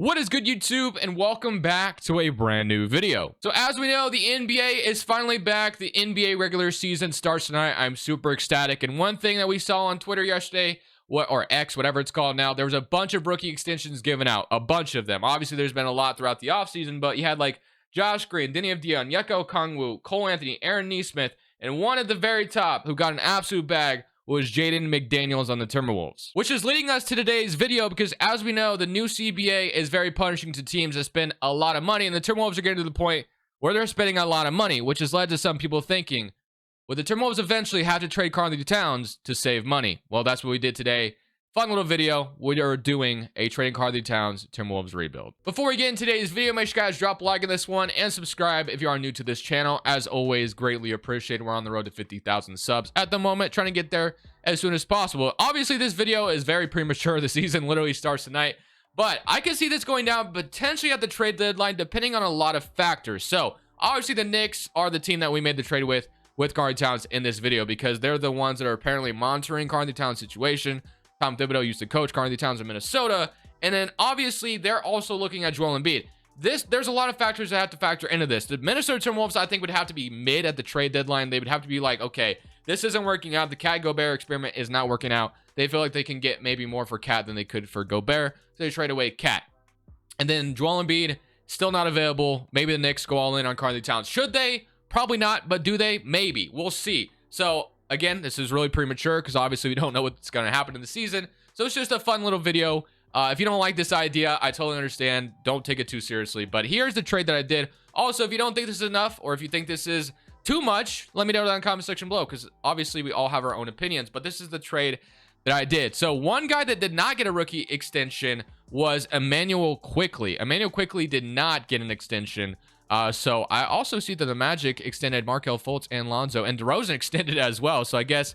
What is good, YouTube, and welcome back to a brand new video. So as we know, the NBA is finally back. The NBA regular season starts tonight. I'm super ecstatic. And one thing that we saw on Twitter yesterday, or X, whatever it's called now, there was a bunch of rookie extensions given out. A bunch of them. Obviously, there's been a lot throughout the offseason, but you had like Josh Green, Denny Avdia, Yeko Kongwu, Cole Anthony, Aaron Nesmith, and one at the very top who got an absolute bag was Jaden McDaniels on the Timberwolves. Which is leading us to today's video because, as we know, the new CBA is very punishing to teams that spend a lot of money, and the Timberwolves are getting to the point where they're spending a lot of money, which has led to some people thinking, would the Timberwolves eventually have to trade Karl Towns to save money? Well, that's what we did today. Fun little video. We are doing a trading Karl Towns Timberwolves rebuild. Before we get in today's video, make sure you guys drop a like on this one and subscribe if you are new to this channel. As always, greatly appreciated. We're on the road to 50,000 subs at the moment, trying to get there as soon as possible. Obviously, this video is very premature. The season literally starts tonight, but I can see this going down potentially at the trade deadline, depending on a lot of factors. So obviously, the Knicks are the team that we made the trade with Karl Towns in this video because they're the ones that are apparently monitoring Karl Towns' situation. Tom Thibodeau used to coach Karl Towns in Minnesota. And then obviously they're also looking at Joel Embiid. There's a lot of factors that have to factor into this. The Minnesota Timberwolves, I think, would have to be mid at the trade deadline. They would have to be like, okay, this isn't working out. The Cat Gobert experiment is not working out. They feel like they can get maybe more for Cat than they could for Gobert. So they trade away Cat. And then Joel Embiid, still not available. Maybe the Knicks go all in on Karl Towns. Should they? Probably not, but do they? Maybe. We'll see. So again, this is really premature because obviously we don't know what's going to happen in the season. So it's just a fun little video. If you don't like this idea, I totally understand. Don't take it too seriously. But here's the trade that I did. Also, if you don't think this is enough or if you think this is too much, let me know down in the comment section below because obviously we all have our own opinions. But this is the trade that I did. So one guy that did not get a rookie extension was Immanuel Quickley. Immanuel Quickley did not get an extension. So I also see that the Magic extended Markelle Fultz and Lonzo, and DeRozan extended as well. So I guess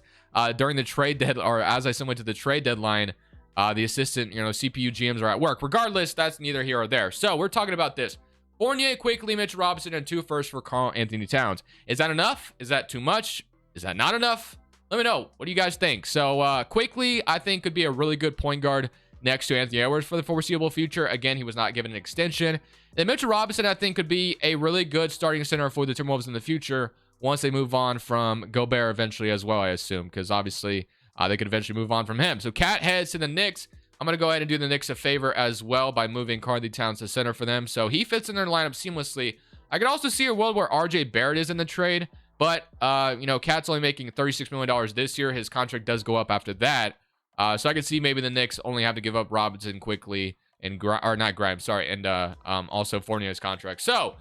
during the trade deadline, or as I said, went to the trade deadline, the assistant, CPU GMs are at work. Regardless, that's neither here or there. So we're talking about this: Fournier, Quickley, Mitch Robinson, and 2 firsts for Karl Towns. Is that enough? Is that too much? Is that not enough? Let me know. What do you guys think? So Quickley, I think, could be a really good point guard next to Anthony Edwards for the foreseeable future. Again, he was not given an extension. Then Mitchell Robinson, I think, could be a really good starting center for the Timberwolves in the future once they move on from Gobert eventually as well, I assume, because obviously they could eventually move on from him. So Cat heads to the Knicks. I'm going to go ahead and do the Knicks a favor as well by moving Karl Towns to center for them. So he fits in their lineup seamlessly. I could also see a world where RJ Barrett is in the trade, but, Cat's only making $36 million this year. His contract does go up after that. So I could see maybe the Knicks only have to give up Robinson quickly and also Fournier's contract. So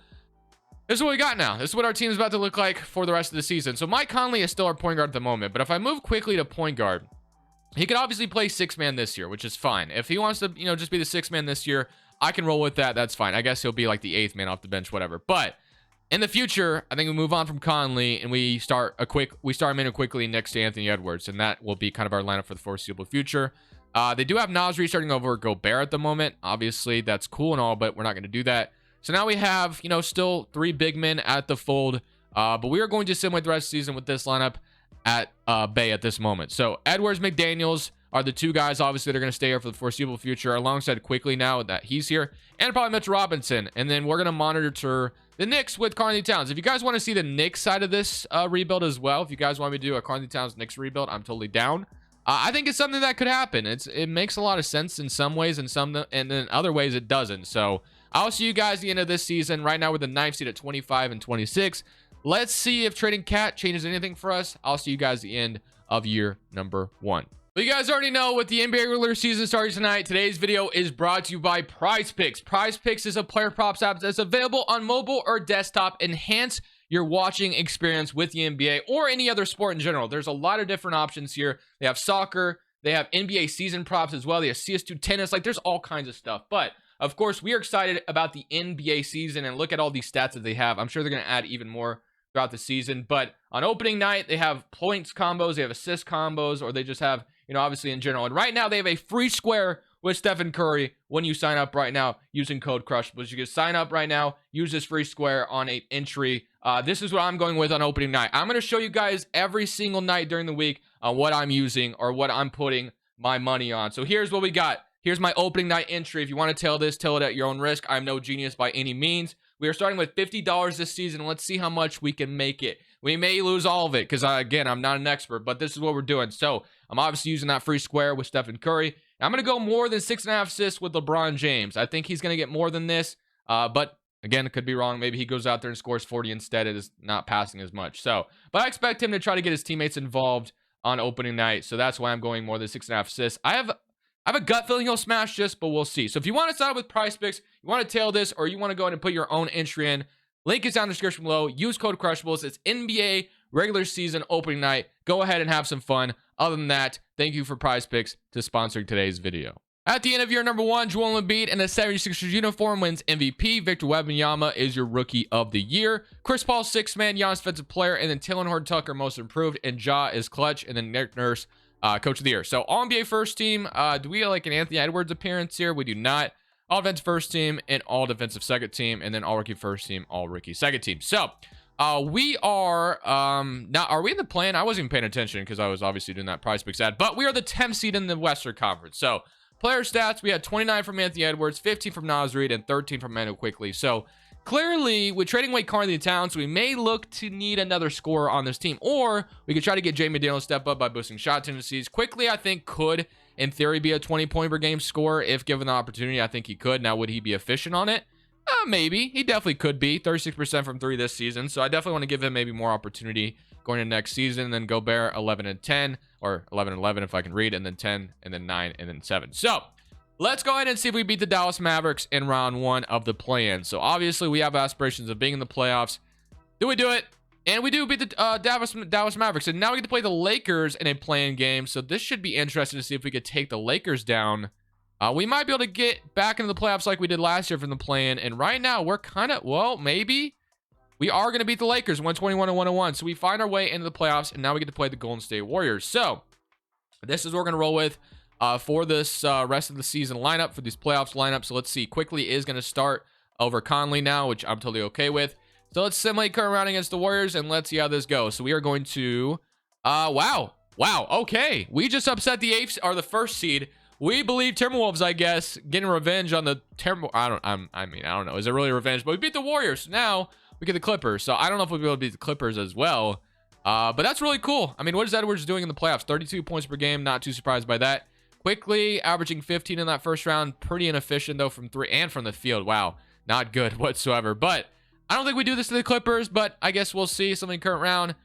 this is what we got now. This is what our team is about to look like for the rest of the season. So Mike Conley is still our point guard at the moment, but if I move quickly to point guard, he could obviously play 6-man this year, which is fine. If he wants to, just be the 6-man this year, I can roll with that. That's fine. I guess he'll be like the 8th man off the bench, whatever. But in the future, I think we move on from Conley and we start Immanuel Quickley next to Anthony Edwards, and that will be kind of our lineup for the foreseeable future. They do have Nasri starting over Gobert at the moment. Obviously, that's cool and all, but we're not going to do that. So now we have, still 3 big men at the fold, but we are going to simulate the rest of the season with this lineup at Bay at this moment. So Edwards, McDaniels are the 2 guys, obviously, that are going to stay here for the foreseeable future, alongside Quickley now that he's here, and probably Mitch Robinson. And then we're going to monitor the Knicks with Karl Towns. If you guys want to see the Knicks side of this rebuild as well, if you guys want me to do a Karl Towns Knicks rebuild, I'm totally down. I think it's something that could happen. It makes a lot of sense in some ways, and then other ways it doesn't. So I'll see you guys at the end of this season. Right now, we're the 9th seed at 25 and 26. Let's see if trading Cat changes anything for us. I'll see you guys at the end of year number 1. But you guys already know, with the NBA regular season starting tonight, today's video is brought to you by Prize Picks. Prize Picks is a player props app that's available on mobile or desktop. Enhance your watching experience with the NBA or any other sport in general. There's a lot of different options here. They have soccer, they have NBA season props as well, they have CS2 tennis, there's all kinds of stuff. But of course, we are excited about the NBA season, and look at all these stats that they have. I'm sure they're going to add even more throughout the season. But on opening night, they have points combos, they have assist combos, or they just have, obviously in general. And right now, they have a free square with Stephen Curry when you sign up right now using code Crushables. You can sign up right now, use this free square on an entry. This is what I'm going with on opening night. I'm going to show you guys every single night during the week on what I'm using or what I'm putting my money on. So here's what we got. Here's my opening night entry. If you want to tail this, tail it at your own risk. I'm no genius by any means. We are starting with $50 this season. Let's see how much we can make it. We may lose all of it because, again, I'm not an expert, but this is what we're doing. So I'm obviously using that free square with Stephen Curry. I'm going to go more than 6.5 assists with LeBron James. I think he's going to get more than this, but again, it could be wrong. Maybe he goes out there and scores 40 instead. It is not passing as much. So, but I expect him to try to get his teammates involved on opening night. So that's why I'm going more than 6.5 assists. I have a gut feeling he'll smash this, but we'll see. So if you want to sign up with Prize Picks, you want to tail this, or you want to go ahead and put your own entry in, link is down in the description below. Use code Crushables. It's NBA regular season opening night. Go ahead and have some fun. Other than that, thank you for Prize Picks to sponsoring today's video. At the end of year number 1, Joel Embiid in a 76ers uniform wins MVP. Victor Wembanyama is your Rookie of the Year. Chris Paul, 6th man, Giannis Defensive Player, and then Taylor Horton-Tucker, Most Improved, and Ja is Clutch, and then Nick Nurse, Coach of the Year. So all NBA first team. Do we like an Anthony Edwards appearance here? We do not. All defensive first team and all defensive second team, and then all rookie first team, all rookie second team. So we are now. Are we in the plan? I wasn't even paying attention because I was obviously doing that Prize Picks ad. But we are the 10th seed in the Western Conference. So player stats, we had 29 from Anthony Edwards, 15 from Naz Reid, and 13 from Manu Quickly. So clearly, with trading away Karl Towns, we may look to need another scorer on this team, or we could try to get Jamie Daniel to step up by boosting shot tendencies. Quickly, I think, could, in theory, be a 20-point per game scorer if given the opportunity. I think he could. Now, would he be efficient on it? Maybe. He definitely could be. 36% from 3 this season, so I definitely want to give him maybe more opportunity going into next season. And then Gobert, 11 and 10, or 11 and 11 if I can read, and then 10, and then 9, and then 7. So let's go ahead and see if we beat the Dallas Mavericks in round 1 of the play-in. So obviously we have aspirations of being in the playoffs. Do we do it? And we do beat the Dallas Mavericks. And now we get to play the Lakers in a play-in game. So this should be interesting to see if we could take the Lakers down. We might be able to get back into the playoffs like we did last year from the play-in. And right now we're kind of, well, maybe. We are going to beat the Lakers 121-101. So we find our way into the playoffs. And now we get to play the Golden State Warriors. So this is what we're going to roll with for this rest of the season lineup, for these playoffs lineup. So let's see. Quickly is going to start over Conley now, which I'm totally okay with. So let's simulate current round against the Warriors, and let's see how this goes. So we are going to, wow, okay. We just upset the 8th, or the 1st seed. We believe Timberwolves, I guess, getting revenge on the I don't know. Is it really revenge? But we beat the Warriors. So now we get the Clippers. So I don't know if we'll be able to beat the Clippers as well. But that's really cool. I mean, what is Edwards doing in the playoffs? 32 points per game. Not too surprised by that. Quickly averaging 15 in that first round. Pretty inefficient, though, from 3 and from the field. Wow, not good whatsoever. But I don't think we do this to the Clippers, but I guess we'll see. Something current round.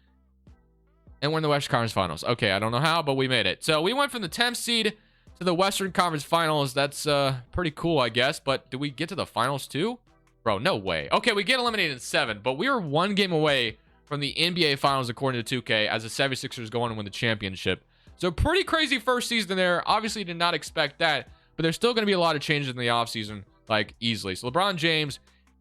And we're in the Western Conference Finals. Okay, I don't know how, but we made it. So we went from the 10th seed to the Western Conference Finals. That's pretty cool, I guess. But do we get to the finals too? Bro, no way. Okay, we get eliminated in 7, but we were 1 game away from the NBA Finals according to 2K as the 76ers go on and win the championship. So pretty crazy first season there. Obviously did not expect that, but there's still going to be a lot of changes in the offseason, like easily. So LeBron James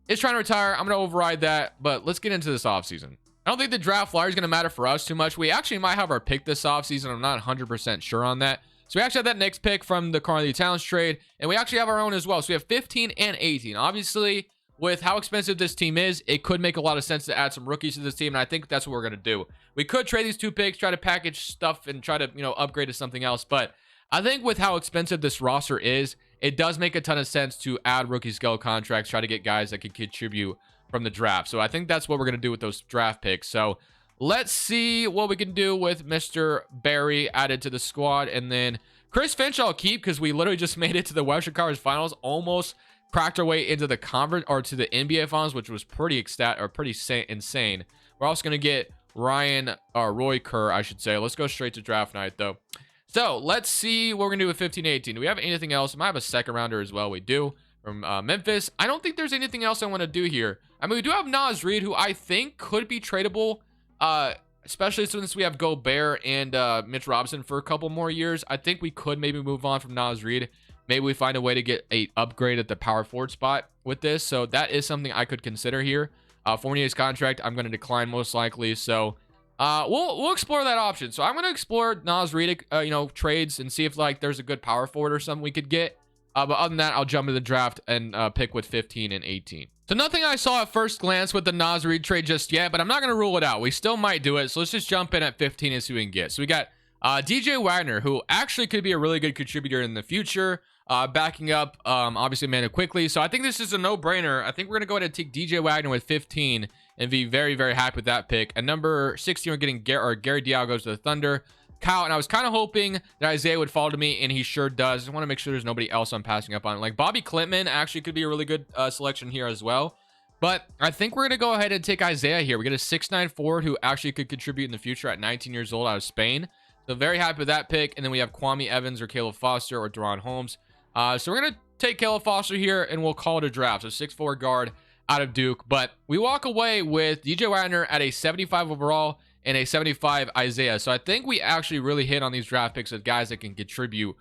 is trying to retire. I'm going to override that, but let's get into this offseason. I don't think the draft flyer is going to matter for us too much. We actually might have our pick this offseason. I'm not 100% sure on that. So we actually have that next pick from the Karl Towns trade, and we actually have our own as well. So we have 15 and 18. Obviously, with how expensive this team is, it could make a lot of sense to add some rookies to this team, and I think that's what we're going to do. We could trade these 2 picks, try to package stuff, and try to, upgrade to something else, but I think with how expensive this roster is, it does make a ton of sense to add rookie scale contracts, try to get guys that can contribute from the draft. So I think that's what we're going to do with those draft picks. So let's see what we can do with Mr. Barry added to the squad. And then Chris Finch I'll keep because we literally just made it to the Western Conference Finals, almost cracked our way into the conference or to the NBA Finals, which was pretty insane. We're also going to get Roy Kerr, I should say. Let's go straight to draft night, though. So let's see what we're going to do with 15-18. Do we have anything else? We might have a second rounder as well. We do from Memphis. I don't think there's anything else I want to do here. I mean, we do have Naz Reid, who I think could be tradable, especially since we have Gobert and Mitch Robinson for a couple more years. I think we could maybe move on from Naz Reid. Maybe we find a way to get a upgrade at the power forward spot with this. So that is something I could consider here. Fournier's contract, I'm going to decline most likely. So we'll explore that option. So I'm going to explore Naz Reid, trades and see if there's a good power forward or something we could get. But other than that, I'll jump into the draft and pick with 15 and 18. So nothing I saw at first glance with the Naz Reid trade just yet, but I'm not going to rule it out. We still might do it. So let's just jump in at 15 and see what we can get. So we got DJ Wagner, who actually could be a really good contributor in the future. backing up, obviously, Amanda quickly. So I think this is a no-brainer. I think we're going to go ahead and take DJ Wagner with 15 and be very, very happy with that pick. At number 16, we're getting Gary Diallo goes to the Thunder. Kyle, and I was kind of hoping that Isaiah would fall to me, and he sure does. I want to make sure there's nobody else I'm passing up on. Like, Bobby Klintman actually could be a really good selection here as well. But I think we're going to go ahead and take Isaiah here. We get a 6'9" forward who actually could contribute in the future at 19 years old out of Spain. So very happy with that pick. And then we have Kwame Evans or Caleb Foster or Deron Holmes. So we're going to take Caleb Foster here, and we'll call it a draft. So 6'4" guard out of Duke. But we walk away with DJ Wagner at a 75 overall and a 75 Isaiah. So I think we actually really hit on these draft picks with guys that can contribute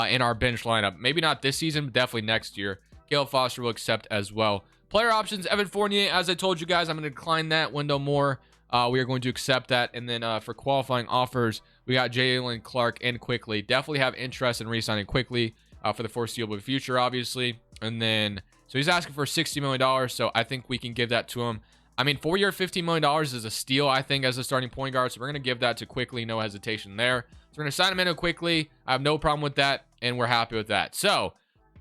in our bench lineup. Maybe not this season, but definitely next year. Caleb Foster will accept as well. Player options, Evan Fournier. As I told you guys, I'm going to decline that. Wendell Moore, we are going to accept that. And then for qualifying offers, we got Jalen Clark and Quickly. Definitely have interest in re-signing Quickly for the foreseeable future, obviously. And then, so he's asking for $60 million. So I think we can give that to him. I mean, 4-year, $15 million is a steal, I think, as a starting point guard. So we're going to give that to Quickly. No hesitation there. So we're going to sign him in Quickly. I have no problem with that, and we're happy with that. So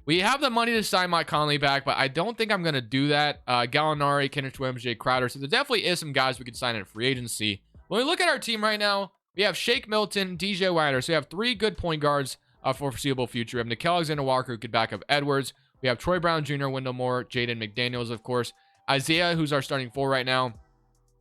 we have the money to sign Mike Conley back, but I don't think I'm going to do that. Gallinari, Kenneth Williams, Jay Crowder. So there definitely is some guys we could sign in free agency. When we look at our team right now, we have Shake Milton, DJ Wagner. So we have 3 good point guards for foreseeable future. We have Nickeil Alexander-Walker, who could back up Edwards. We have Troy Brown Jr., Wendell Moore, Jaden McDaniels, of course. Isaiah, who's our starting 4 right now,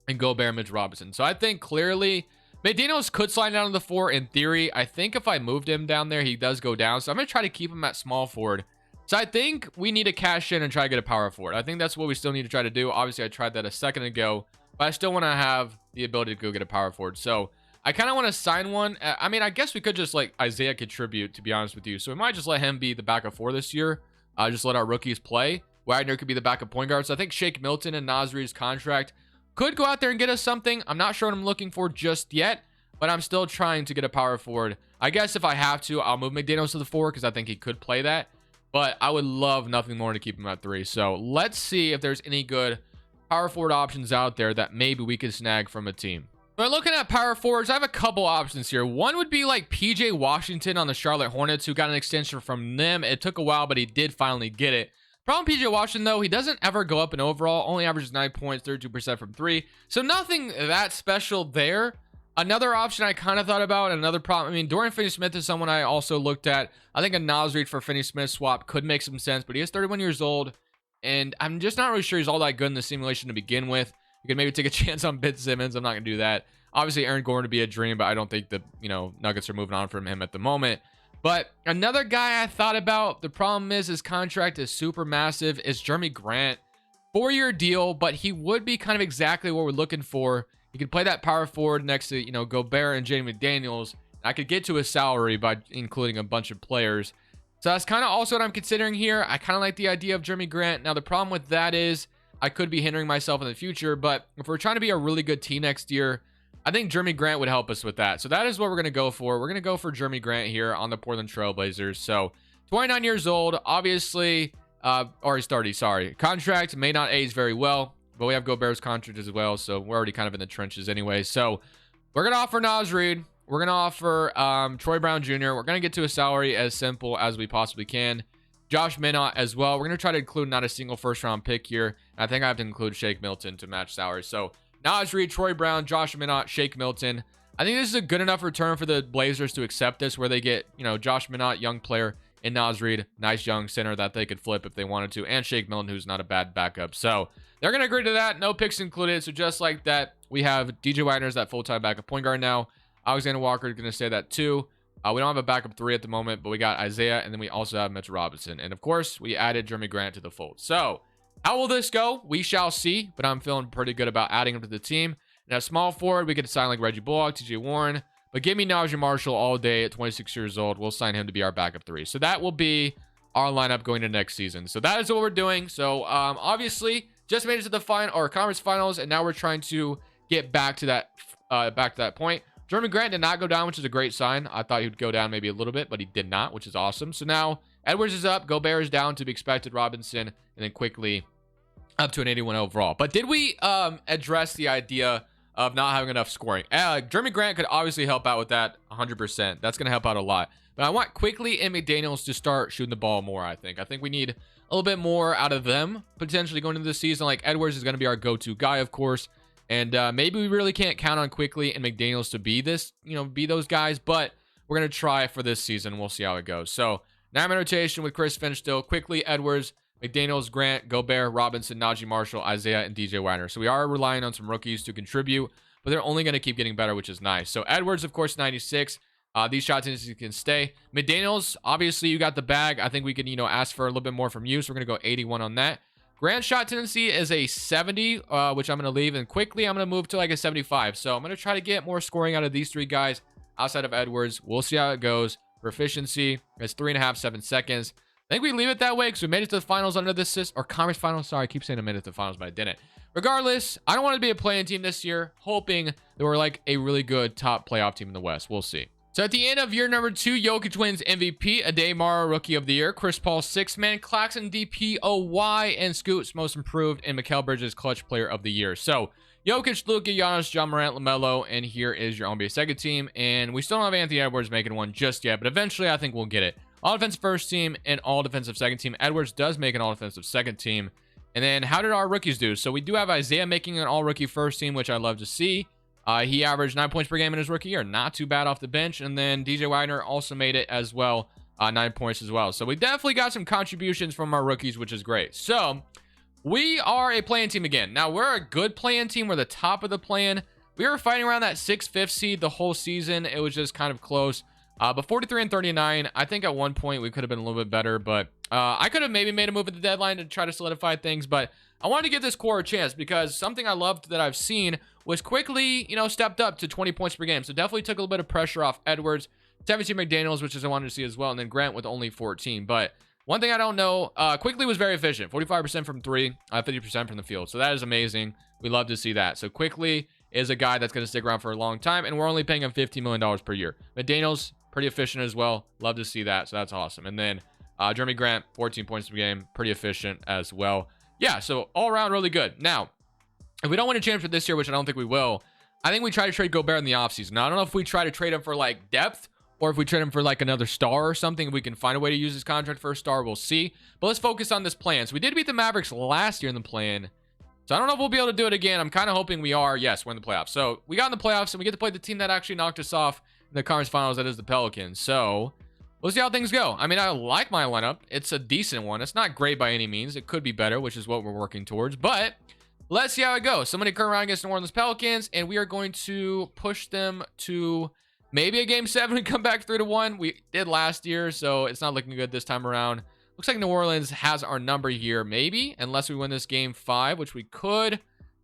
and Gobert, Mitch Robinson. So I think clearly McDaniels could slide down to the 4 in theory. I think if I moved him down there, he does go down. So I'm going to try to keep him at small forward. So I think we need to cash in and try to get a power forward. I think that's what we still need to try to do. Obviously, I tried that a second ago, but I still want to have the ability to go get a power forward. So I kind of want to sign one. I mean, I guess we could just let Isaiah contribute, to be honest with you. So we might just let him be the backup 4 this year. Just let our rookies play. Wagner could be the backup point guard. So I think Shake Milton and Nasri's contract could go out there and get us something. I'm not sure what I'm looking for just yet, but I'm still trying to get a power forward. I guess if I have to, I'll move McDaniels to the 4 because I think he could play that. But I would love nothing more to keep him at 3. So let's see if there's any good power forward options out there that maybe we could snag from a team. But looking at power forwards, I have a couple options here. One would be like PJ Washington on the Charlotte Hornets, who got an extension from them. It took a while, but he did finally get it. Problem PJ Washington, though, he doesn't ever go up in overall. Only averages 9 points, 32% from 3. So nothing that special there. Another option I kind of thought about, another problem. I mean, Dorian Finney-Smith is someone I also looked at. I think a Nasri for Finney-Smith swap could make some sense, but he is 31 years old, and I'm just not really sure he's all that good in the simulation to begin with. You could maybe take a chance on Ben Simmons. I'm not going to do that. Obviously, Aaron Gordon would be a dream, but I don't think the Nuggets are moving on from him at the moment. But another guy I thought about, the problem is his contract is super massive, is Jeremy Grant. 4-year deal, but he would be kind of exactly what we're looking for. He could play that power forward next to, Gobert and Jaden McDaniels. I could get to his salary by including a bunch of players. So that's kind of also what I'm considering here. I kind of like the idea of Jeremy Grant. Now, the problem with that is I could be hindering myself in the future, but if we're trying to be a really good team next year, I think Jeremy Grant would help us with that. So that is what we're going to go for. We're going to go for Jeremy Grant here on the Portland Trail Blazers. So 29 years old, obviously, already started, sorry. Contract may not age very well, but we have Gobert's contract as well. So we're already kind of in the trenches anyway. So we're going to offer Naz Reid. We're going to offer Troy Brown Jr. We're going to get to a salary as simple as we possibly can. Josh Minott as well. We're going to try to include not a single first-round pick here. And I think I have to include Shake Milton to match salary. So Naz Reid, Troy Brown, Josh Minott, Shake Milton. I think this is a good enough return for the Blazers to accept this, where they get, Josh Minott, young player, and Naz Reid, nice young center that they could flip if they wanted to, and Shake Milton, who's not a bad backup. So they're going to agree to that. No picks included. So just like that, we have DJ Wagner as that full-time backup point guard now. Alexander Walker is going to say that too. We don't have a backup 3 at the moment, but we got Isaiah, and then we also have Mitch Robinson. And of course, we added Jeremy Grant to the fold. So how will this go? We shall see, but I'm feeling pretty good about adding him to the team. And at small forward, we could sign like Reggie Bullock, TJ Warren, but give me Najee Marshall all day at 26 years old. We'll sign him to be our backup 3. So that will be our lineup going to next season. So that is what we're doing. So obviously, just made it to the conference finals, and now we're trying to get back to that point. Jeremy Grant did not go down, which is a great sign. I thought he would go down maybe a little bit, but he did not, which is awesome. So now Edwards is up, Gobert is down to be expected, Robinson, and then quickly up to an 81 overall. But did we address the idea of not having enough scoring. Jeremy Grant could obviously help out with that 100%. That's going to help out a lot. But I want Quickly and McDaniels to start shooting the ball more, I think. I think we need a little bit more out of them, potentially going into the season. Like, Edwards is going to be our go-to guy, of course. And maybe we really can't count on Quickly and McDaniels to be this, be those guys. But we're going to try for this season. We'll see how it goes. So, 9-man rotation with Chris Finch still. Quickly, Edwards, McDaniels, Grant, Gobert, Robinson, Najee Marshall, Isaiah, and DJ Wagner. So we are relying on some rookies to contribute, but they're only going to keep getting better, which is nice. So Edwards, of course, 96. These shot tendencies can stay. McDaniels, obviously, you got the bag. I think we can, ask for a little bit more from you. So we're going to go 81 on that. Grant shot tendency is a 70, which I'm going to leave. And Quickly, I'm going to move to like a 75. So I'm going to try to get more scoring out of these three guys outside of Edwards. We'll see how it goes. Proficiency is 3.5, 7 seconds. I think we leave it that way because we made it to the finals under this or conference finals. Sorry, I keep saying I made it to the finals, but I didn't. Regardless, I don't want to be a play-in team this year, hoping that we're like a really good top playoff team in the West. We'll see. So at the end of year number 2, Jokic wins MVP, Ademar Rookie of the Year, Chris Paul 6-man, Claxton DPOY, and Scoots Most Improved, and Mikal Bridges Clutch Player of the Year. So Jokic, Luka, Giannis, John Morant, LaMelo, and here is your NBA second team. And we still don't have Anthony Edwards making one just yet, but eventually I think we'll get it. All defensive first team and all defensive second team. Edwards does make an all defensive second team. And then how did our rookies do? So we do have Isaiah making an all rookie first team, which I love to see. He averaged 9 points per game in his rookie year. Not too bad off the bench. And then DJ Wagner also made it as well. 9 points as well. So we definitely got some contributions from our rookies, which is great. So we are a play-in team again. Now we're a good play-in team. We're the top of the play-in. We were fighting around that 6th, 5th seed the whole season. It was just kind of close. But 43 and 39, I think at one point we could have been a little bit better, but I could have maybe made a move at the deadline to try to solidify things, but I wanted to give this core a chance because something I loved that I've seen was Quickly, stepped up to 20 points per game. So definitely took a little bit of pressure off Edwards, 17 McDaniels, which is I wanted to see as well, and then Grant with only 14. But one thing I don't know, Quickly was very efficient, 45% from 3, 50% from the field. So that is amazing. We love to see that. So Quickly is a guy that's going to stick around for a long time, and we're only paying him $15 million per year. McDaniels, pretty efficient as well. Love to see that. So that's awesome. And then Jeremy Grant, 14 points per game. Pretty efficient as well. Yeah, so all around really good. Now, if we don't win a championship this year, which I don't think we will, I think we try to trade Gobert in the offseason. Now, I don't know if we try to trade him for like depth or if we trade him for like another star or something. If we can find a way to use his contract for a star, we'll see. But let's focus on this plan. So we did beat the Mavericks last year in the plan. So I don't know if we'll be able to do it again. I'm kind of hoping we are. Yes, we're in the playoffs. So we got in the playoffs and we get to play the team that actually knocked us off in the conference finals, that is the Pelicans. So we'll see how things go. I mean, I like my lineup. It's a decent one. It's not great by any means. It could be better, which is what we're working towards. But let's see how it goes. Somebody come around against New Orleans Pelicans, and we are going to push them to maybe a game 7 and come back 3-1. We did last year, so it's not looking good this time around. Looks like New Orleans has our number here, maybe, unless we win this game 5, which we could.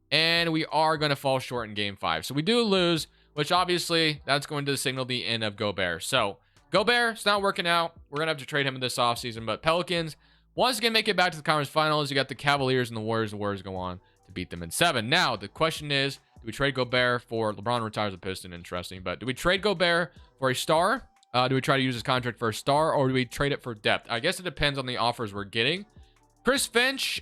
And we are going to fall short in game 5. So we do lose, which obviously that's going to signal the end of Gobert. So Gobert, it's not working out. We're going to have to trade him in this offseason. But Pelicans, once again, make it back to the conference finals. You got the Cavaliers and the Warriors. The Warriors go on to beat them in 7. Now, the question is, do we trade Gobert for LeBron retires a Piston? Interesting. But do we trade Gobert for a star? Do we try to use his contract for a star? Or do we trade it for depth? I guess it depends on the offers we're getting. Chris Finch,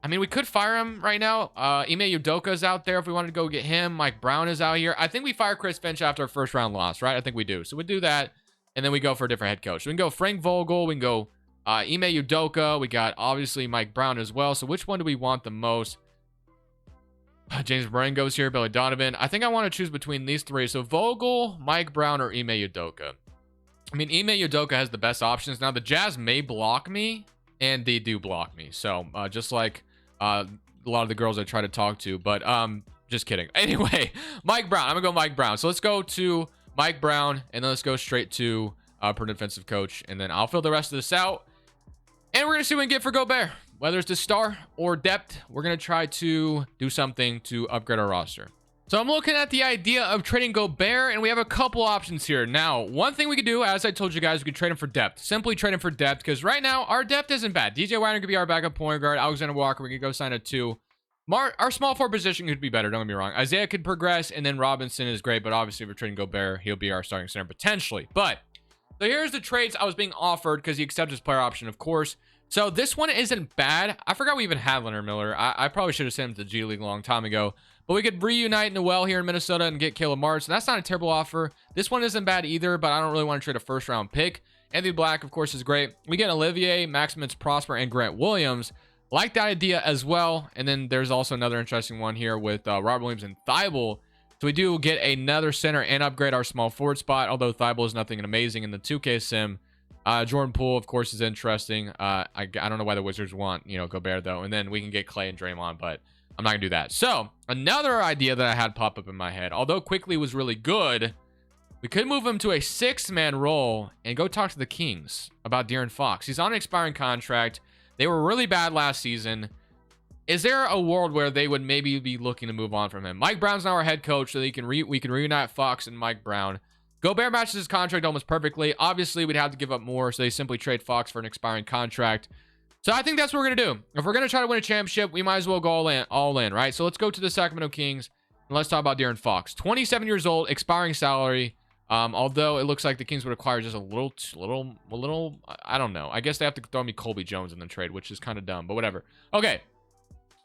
I mean, we could fire him right now. Ime Udoka's out there if we wanted to go get him. Mike Brown is out here. I think we fire Chris Finch after a first round loss, right? I think we do. So we do that, and then we go for a different head coach. So we can go Frank Vogel. We can go Ime Udoka. We got, obviously, Mike Brown as well. So which one do we want the most? James Marengo's here. Billy Donovan. I think I want to choose between these 3. So Vogel, Mike Brown, or Ime Udoka. I mean, Ime Udoka has the best options. Now, the Jazz may block me, and they do block me. So just like a lot of the girls I try to talk to, but just kidding. Anyway, Mike Brown. I'm gonna go Mike Brown. So let's go to Mike Brown, and then let's go straight to per defensive coach, and then I'll fill the rest of this out, and we're gonna see what we can get for Gobert, whether it's the star or depth. We're gonna try to do something to upgrade our roster. So I'm looking at the idea of trading Gobert, and we have a couple options here. Now, one thing we could do, as I told you guys, we could trade him for depth. Simply trade him for depth, because right now, our depth isn't bad. DJ Wagner could be our backup point guard. Alexander Walker, we could go sign a 2. Our small forward position could be better, don't get me wrong. Isaiah could progress, and then Robinson is great, but obviously if we're trading Gobert, he'll be our starting center potentially. But, so here's the trades I was being offered, because he accepted his player option, of course. So this one isn't bad. I forgot we even had Leonard Miller. I probably should have sent him to G League a long time ago. But we could reunite Noel here in Minnesota and get Caleb Marks. And that's not a terrible offer. This one isn't bad either, but I don't really want to trade a first-round pick. Anthony Black, of course, is great. We get Olivier, Maximus Prosper, and Grant Williams. Like that idea as well. And then there's also another interesting one here with Robert Williams and Thibault. So we do get another center and upgrade our small forward spot, although Thibault is nothing amazing in the 2K sim. Jordan Poole, of course, is interesting. I don't know why the Wizards want, Gobert, though. And then we can get Clay and Draymond, but I'm not going to do that. So another idea that I had pop up in my head, although Quickly was really good, we could move him to a 6-man role and go talk to the Kings about De'Aaron Fox. He's on an expiring contract. They were really bad last season. Is there a world where they would maybe be looking to move on from him? Mike Brown's now our head coach, so we can reunite Fox and Mike Brown. Gobert matches his contract almost perfectly. Obviously, we'd have to give up more, so they simply trade Fox for an expiring contract. So I think that's what we're going to do. If we're going to try to win a championship, we might as well go all in, right? So let's go to the Sacramento Kings, and let's talk about De'Aaron Fox. 27 years old, expiring salary. Although it looks like the Kings would acquire just a little, I don't know. I guess they have to throw me Colby Jones in the trade, which is kind of dumb, but whatever. Okay.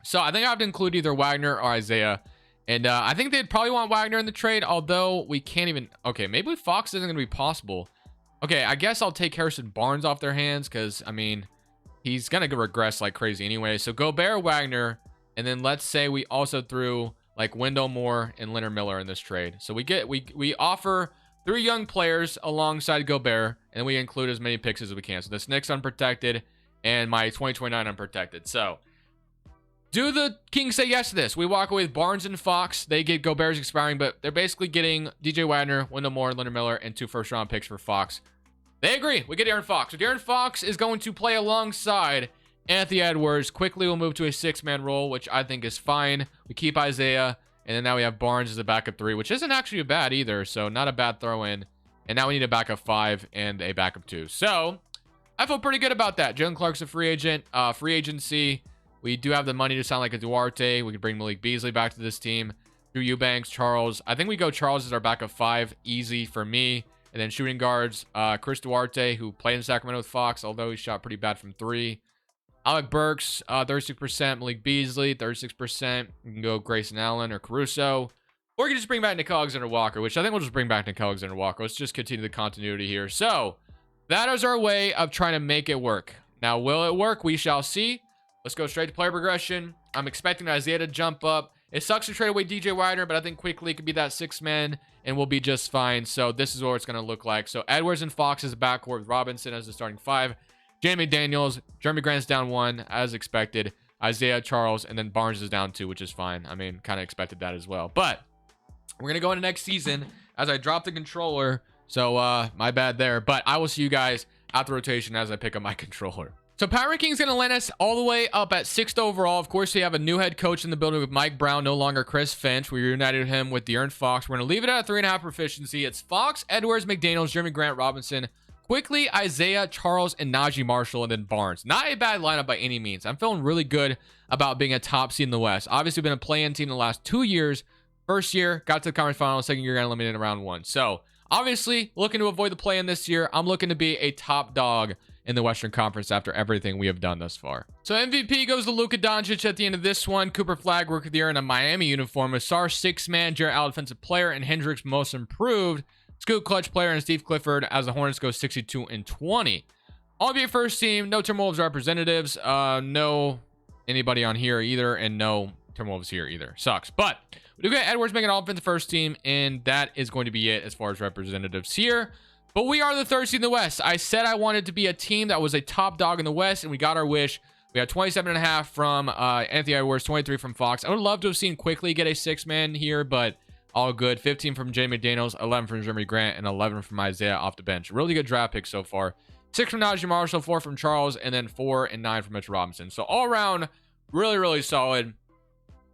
So I think I have to include either Wagner or Isaiah. And I think they'd probably want Wagner in the trade, although we can't even... Okay, maybe Fox isn't going to be possible. Okay, I guess I'll take Harrison Barnes off their hands because, I mean, he's going to regress like crazy anyway. So Gobert, Wagner, and then let's say we also threw like Wendell Moore and Leonard Miller in this trade. So we offer 3 young players alongside Gobert, and we include as many picks as we can. So this Knicks unprotected and my 2029 unprotected. So... do the Kings say yes to this? We walk away with Barnes and Fox. They get Gobert's expiring, but they're basically getting DJ Wagner, Wendell Moore, Leonard Miller, and 2 first-round picks for Fox. They agree. We get De'Aaron Fox. So De'Aaron Fox is going to play alongside Anthony Edwards. Quickly, we'll move to a 6-man role, which I think is fine. We keep Isaiah, and then now we have Barnes as a backup 3, which isn't actually bad either, so not a bad throw-in. And now we need a backup 5 and a backup 2. So I feel pretty good about that. Jalen Clark's a free agent. Free agency. We do have the money to sound like a Duarte. We could bring Malik Beasley back to this team. Drew Eubanks, Charles. I think we go Charles as our backup 5. Easy for me. And then shooting guards, Chris Duarte, who played in Sacramento with Fox, although he shot pretty bad from 3. Alec Burks, 36%. Malik Beasley, 36%. We can go Grayson Allen or Caruso. Or we can just bring back Nickeil Alexander-Walker, which I think we'll just bring back Nickeil Alexander-Walker. Let's just continue the continuity here. So, that is our way of trying to make it work. Now, will it work? We shall see. Let's go straight to player progression. I'm expecting Isaiah to jump up. It sucks to trade away DJ Wagner, but I think Quickly could be that 6-man, and we'll be just fine. So this is what it's going to look like. So Edwards and Fox is a backcourt with Robinson as the starting 5. Jamie McDaniels, Jeremy Grant's down 1, as expected. Isaiah, Charles, and then Barnes is down 2, which is fine. I mean, kind of expected that as well. But we're going to go into next season as I drop the controller. So my bad there. But I will see you guys at the rotation as I pick up my controller. So Power Rankings is going to land us all the way up at 6th overall. Of course, we have a new head coach in the building with Mike Brown, no longer Chris Finch. We reunited him with De'Aaron Fox. We're going to leave it at a 3.5 proficiency. It's Fox, Edwards, McDaniels, Jeremy Grant, Robinson, Quickly, Isaiah, Charles, and Najee Marshall, and then Barnes. Not a bad lineup by any means. I'm feeling really good about being a top seed in the West. Obviously, been a play-in team in the last 2 years. First year, got to the conference finals. Second year, got eliminated in round 1. So, obviously, looking to avoid the play-in this year. I'm looking to be a top dog in the Western Conference after everything we have done thus far. So MVP goes to Luka Doncic at the end of this one. Cooper Flagg, Rookie of the Year in a Miami uniform. Asar, 6-man. Jarrett Allen, Defensive Player. And Hendricks, Most Improved. Scoot, Clutch Player. And Steve Clifford as the Hornets go 62-20. All NBA first team. No Timberwolves representatives. No anybody on here either. And no Timberwolves here either. Sucks. But we do get Edwards making offensive first team. And that is going to be it as far as representatives here. But we are the 3rd seed in the West. I said I wanted to be a team that was a top dog in the West, and we got our wish. We had 27.5 from Anthony Edwards, 23 from Fox. I would love to have seen Quickly get a 6-man here, but all good. 15 from Jay McDaniels, 11 from Jeremy Grant, and 11 from Isaiah off the bench. Really good draft picks so far. 6 from Najee Marshall, 4 from Charles, and then 4 and 9 from Mitch Robinson. So all around, really, really solid.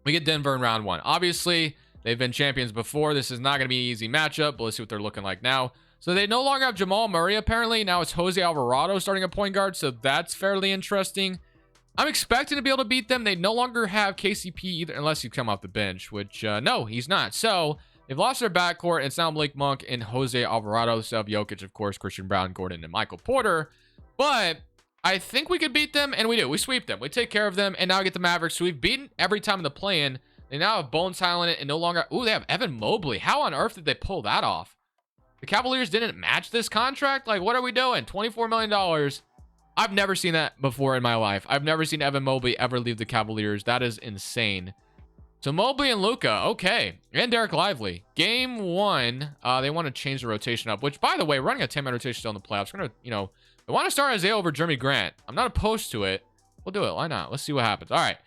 We get Denver in round 1. Obviously, they've been champions before. This is not going to be an easy matchup, but let's see what they're looking like now. So they no longer have Jamal Murray, apparently. Now it's Jose Alvarado starting at point guard, so that's fairly interesting. I'm expecting to be able to beat them. They no longer have KCP either, unless you come off the bench, which, no, he's not. So they've lost their backcourt, and it's now Blake Monk and Jose Alvarado. So have Jokic, of course, Christian Brown, Gordon, and Michael Porter. But I think we could beat them, and we do. We sweep them. We take care of them, and now get the Mavericks. So we've beaten every time in the play-in. They now have Bones Highland and no longer... Ooh, they have Evan Mobley. How on earth did they pull that off? The Cavaliers didn't match this contract? Like, what are we doing? $24 million. I've never seen that before in my life. I've never seen Evan Mobley ever leave the Cavaliers. That is insane. So Mobley and Luka, okay. And Derek Lively. Game 1, they want to change the rotation up, which, by the way, running a 10-man rotation still in the playoffs. We're going to, you know, we want to start Isaiah over Jeremy Grant. I'm not opposed to it. We'll do it. Why not? Let's see what happens. All right.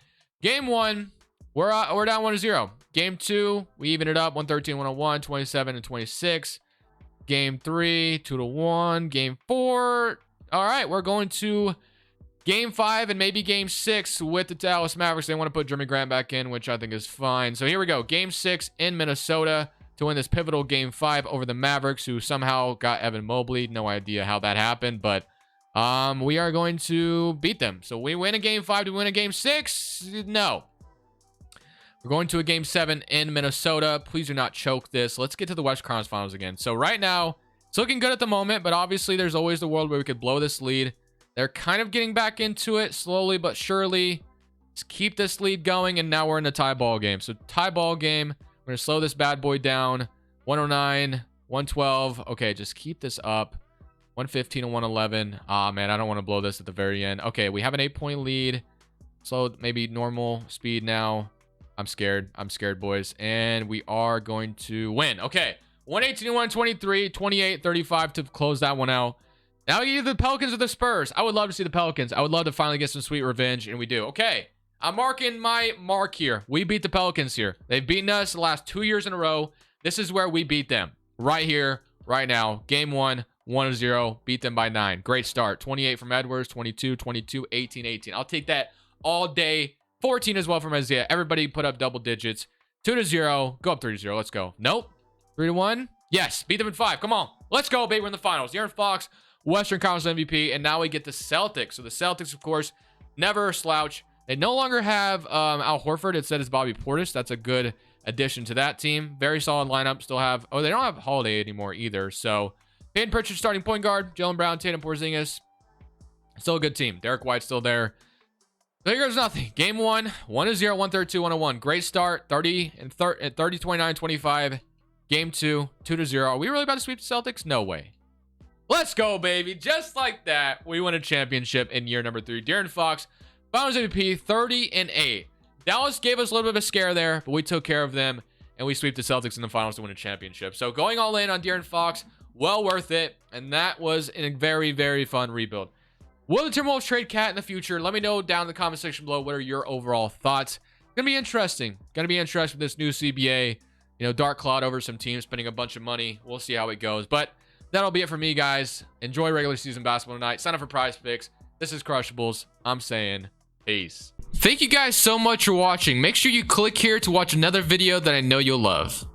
Game 1, we're down 1-0. Game 2, we even it up. 113-101, 27 and 26. Game 3, 2-1. Game 4. All right, we're going to Game 5 and maybe Game 6 with the Dallas Mavericks. They want to put Jeremy Grant back in, which I think is fine. So here we go. Game 6 in Minnesota to win this pivotal Game 5 over the Mavericks, who somehow got Evan Mobley. No idea how that happened, but we are going to beat them. So we win a Game 5 to win a Game 6? No. We're going to a Game 7 in Minnesota. Please do not choke this. Let's get to the West Conference Finals again. So right now, it's looking good at the moment, but obviously there's always the world where we could blow this lead. They're kind of getting back into it slowly but surely. Let's keep this lead going, and now we're in a tie ball game. So tie ball game. We're going to slow this bad boy down. 109, 112. Okay, just keep this up. 115 and 111. Ah, man, I don't want to blow this at the very end. Okay, we have an 8-point lead. Slow, maybe normal speed now. I'm scared. I'm scared, boys. And we are going to win. Okay. 118 to 123, 28, 35 to close that one out. Now either the Pelicans or the Spurs. I would love to see the Pelicans. I would love to finally get some sweet revenge, and we do. Okay, I'm marking my mark here. We beat the Pelicans here. They've beaten us the last 2 years in a row. This is where we beat them. Right here, right now. Game 1, 1-0. Beat them by 9. Great start. 28 from Edwards, 22, 22, 18, 18. I'll take that all day. 14 as well from Isaiah. Everybody put up double digits. 2-0. Go up 3-0. Let's go. Nope. 3-1. Yes. Beat them in 5. Come on. Let's go, baby. We're in the finals. De'Aaron Fox, Western Conference MVP. And now we get the Celtics. So the Celtics, of course, never slouch. They no longer have Al Horford. Instead, it's Bobby Portis. That's a good addition to that team. Very solid lineup. Still have... Oh, they don't have Holiday anymore either. So Peyton Pritchard starting point guard. Jaylen Brown, Tatum Porzingis. Still a good team. Derek White's still there. So here goes nothing. Game 1, 1-0, 132, 101. Great start. 30 and 30, 29, 25. Game 2, 2-0. Are we really about to sweep the Celtics? No way. Let's go, baby. Just like that, we win a championship in year number 3. De'Aaron Fox, Finals MVP, 30 and 8. Dallas gave us a little bit of a scare there, but we took care of them, and we sweep the Celtics in the finals to win a championship. So going all in on De'Aaron Fox, well worth it, and that was a very, very fun rebuild. Will the Timberwolves trade Cat in the future? Let me know down in the comment section below. What are your overall thoughts? It's going to be interesting. Going to be interesting with this new CBA. You know, dark cloud over some teams spending a bunch of money. We'll see how it goes. But that'll be it for me, guys. Enjoy regular season basketball tonight. Sign up for Prize Picks. This is Crushables. I'm saying peace. Thank you guys so much for watching. Make sure you click here to watch another video that I know you'll love.